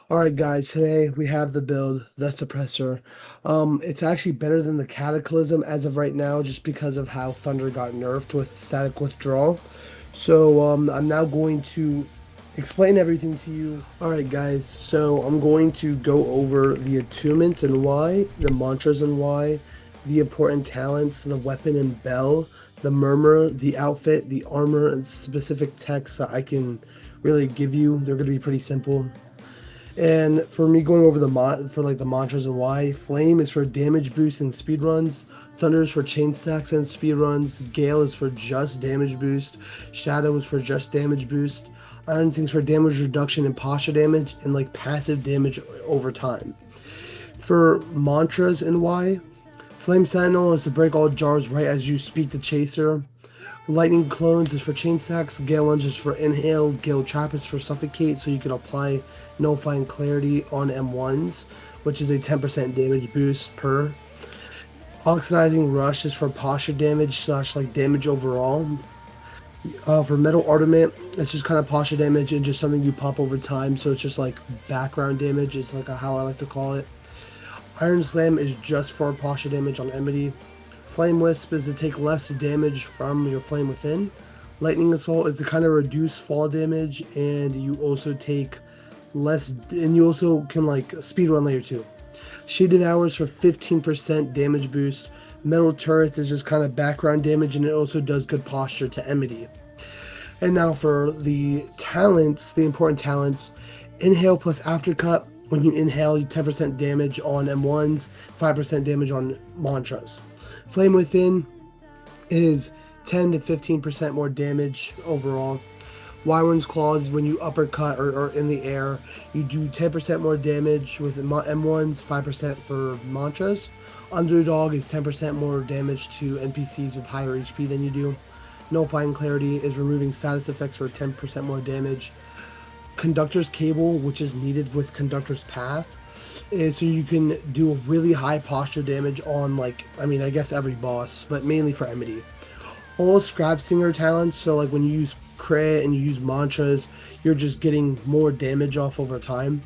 Alright guys, today we have the build, the Suppressor. It's actually better than the Cataclysm as of right now just because of how Thunder got nerfed with static withdrawal. So I'm now going to explain everything to you. Alright guys, so I'm going to go over the attunement and why, the mantras and why, the important talents, the weapon and bell, the murmur, the outfit, the armor, and specific texts that I can really give you. They're going to be pretty simple. And for me going over the the mantras and why, Flame is for damage boost and speed runs, Thunder is for chain stacks and speed runs, Gale is for just damage boost, Shadow is for just damage boost, Iron Sting's for damage reduction and posture damage and like passive damage over time. For mantras and why, Flame Sentinel is to break all jars right as you speak to Chaser. Lightning Clones is for chain stacks, Gale Lunge is for inhale, Gale Trap is for suffocate, so you can apply Nullifying Clarity on M1s, which is a 10% damage boost per. Oxidizing Rush is for posture damage / like damage overall. For Metal Armament, it's just kind of posture damage and just something you pop over time, so it's just like background damage is like how I like to call it. Iron Slam is just for posture damage on Enmity. Flame Wisp is to take less damage from your flame within. Lightning Assault is to kind of reduce fall damage, and you also take less, and you also can like speedrun layer 2. Shaded Hours for 15% damage boost. Metal Turrets is just kind of background damage, and it also does good posture to Enmity. And now for the talents, the important talents, Inhale plus Aftercut. When you inhale, you 10% damage on M1s, 5% damage on mantras. Flame Within is 10 to 15% more damage overall. Wyvern's Claws, when you uppercut or in the air, you do 10% more damage with M1s, 5% for mantras. Underdog is 10% more damage to NPCs with higher HP than you do. Nullifying Clarity is removing status effects for 10% more damage. Conductor's Cable, which is needed with Conductor's Path, is so you can do really high posture damage on, like, I guess every boss, but mainly for Enmity. All Scrap Singer talents, so like when you use crit and you use mantras, you're just getting more damage off over time.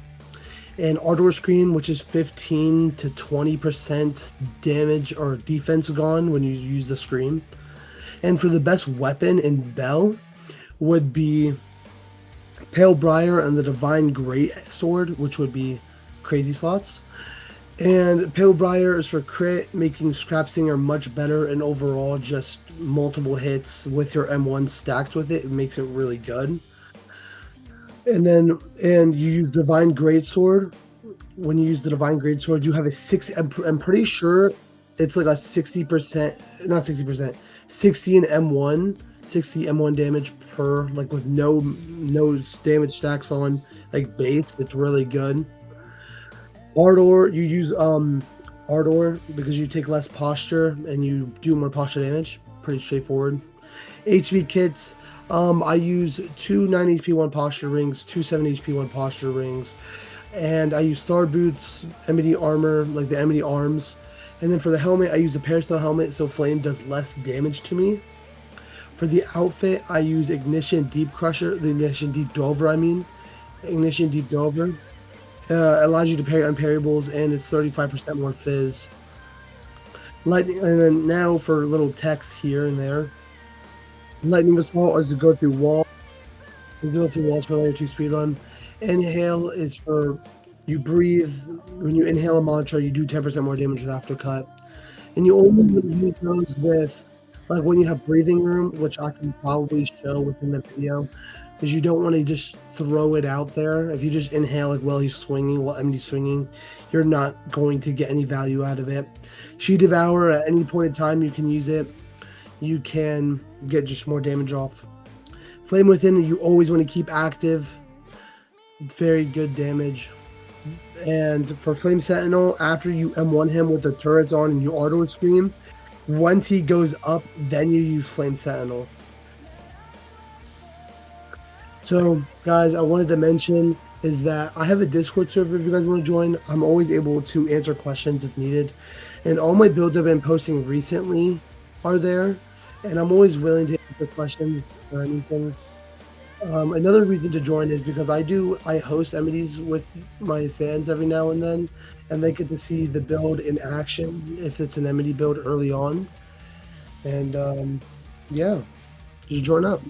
And Ardor Screen, which is 15 to 20% damage or defense gone when you use the screen. And for the best weapon and bell would be Pale Briar and the Divine Great Sword, which would be crazy slots. And Pale Briar is for crit, making Scrap Singer much better, and overall just multiple hits with your M1 stacked with it. It makes it really good. And you use Divine Greatsword. When you use the Divine Greatsword, you have a 6. I'm pretty sure it's like a 60%, not 60%, 60 in M1, 60 M1 damage per, like with no damage stacks on like base. It's really good. Ardor, you use Ardor because you take less posture and you do more posture damage. Pretty straightforward. HP kits, I use 2 9 HP 1 posture rings, 2 7 HP 1 posture rings, and I use Star Boots, Enmity armor, like the Enmity arms. And then for the helmet, I use the Parasite helmet so flame does less damage to me. For the outfit, I use Ignition Deep Crusher, the Ignition Deep Delver, Ignition Deep Delver. Allows you to parry unparryables, and it's 35% more fizz. Lightning, and then now for little text here and there. Lightning Assault is to go through walls. Is to go through walls for layer 2 speedrun. Inhale is for you breathe. When you inhale a mantra, you do 10% more damage with Aftercut. And you only use those with, like, when you have breathing room, which I can probably show within the video, because you don't want to just throw it out there. If you just inhale like while he's swinging, while Enmity's swinging, you're not going to get any value out of it. She Devour, at any point in time you can use it. You can get just more damage off. Flame Within, you always want to keep active. It's very good damage. And for Flame Sentinel, after you M1 him with the turrets on and you auto scream, once he goes up, then you use Flame Sentinel. So, guys, I wanted to mention is that I have a Discord server if you guys want to join. I'm always able to answer questions if needed. And all my builds I've been posting recently are there. And I'm always willing to answer questions or anything. Another reason to join is because I host Emmys with my fans every now and then, and they get to see the build in action if it's an Enmity build early on. And yeah, just join up.